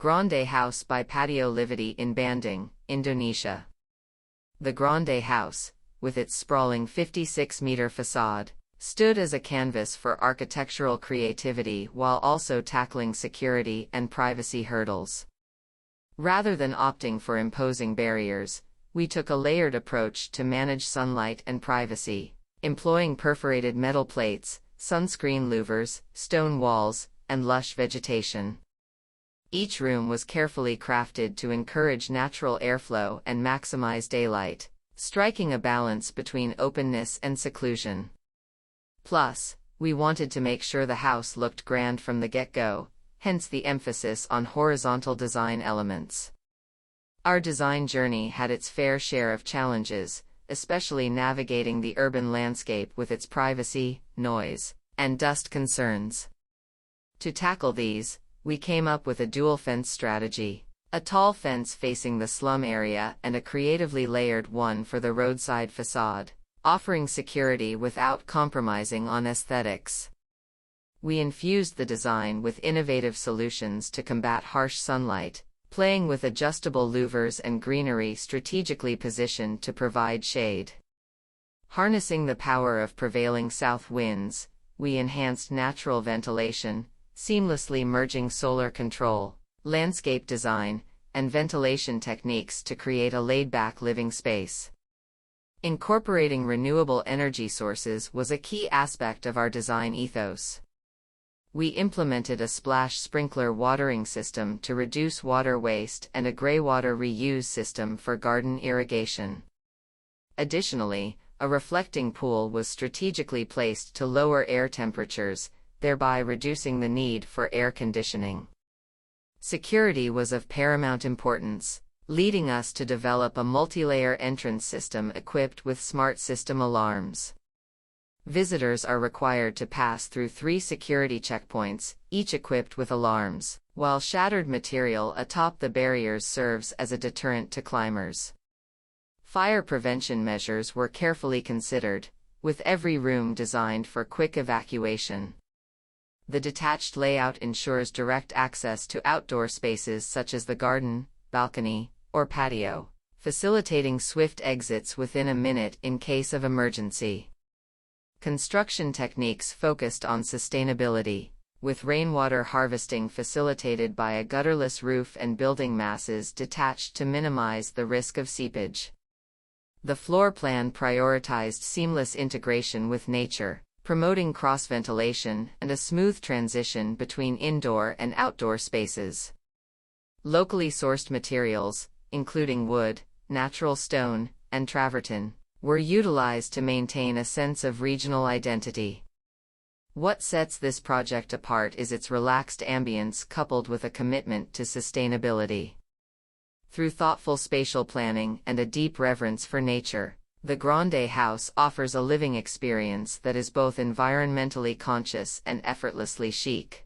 Grande House by Patio Livity in Bandung, Indonesia. The Grande House, with its sprawling 56-meter façade, stood as a canvas for architectural creativity while also tackling security and privacy hurdles. Rather than opting for imposing barriers, we took a layered approach to manage sunlight and privacy, employing perforated metal plates, sunscreen louvers, stone walls, and lush vegetation. Each room was carefully crafted to encourage natural airflow and maximize daylight, striking a balance between openness and seclusion. Plus, we wanted to make sure the house looked grand from the get-go, hence the emphasis on horizontal design elements. Our design journey had its fair share of challenges, especially navigating the urban landscape with its privacy, noise, and dust concerns. To tackle these, we came up with a dual fence strategy, a tall fence facing the slum area and a creatively layered one for the roadside facade, offering security without compromising on aesthetics. We infused the design with innovative solutions to combat harsh sunlight, playing with adjustable louvers and greenery strategically positioned to provide shade. Harnessing the power of prevailing south winds, we enhanced natural ventilation, seamlessly merging solar control, landscape design, and ventilation techniques to create a laid-back living space. Incorporating renewable energy sources was a key aspect of our design ethos. We implemented a splash sprinkler watering system to reduce water waste and a greywater reuse system for garden irrigation. Additionally, a reflecting pool was strategically placed to lower air temperatures, thereby reducing the need for air conditioning. Security was of paramount importance, leading us to develop a multi-layer entrance system equipped with smart system alarms. Visitors are required to pass through 3 security checkpoints, each equipped with alarms, while shattered material atop the barriers serves as a deterrent to climbers. Fire prevention measures were carefully considered, with every room designed for quick evacuation. The detached layout ensures direct access to outdoor spaces such as the garden, balcony, or patio, facilitating swift exits within a minute in case of emergency. Construction techniques focused on sustainability, with rainwater harvesting facilitated by a gutterless roof and building masses detached to minimize the risk of seepage. The floor plan prioritized seamless integration with nature, promoting cross-ventilation and a smooth transition between indoor and outdoor spaces. Locally sourced materials, including wood, natural stone, and travertine, were utilized to maintain a sense of regional identity. What sets this project apart is its relaxed ambience coupled with a commitment to sustainability. Through thoughtful spatial planning and a deep reverence for nature, the Grande House offers a living experience that is both environmentally conscious and effortlessly chic.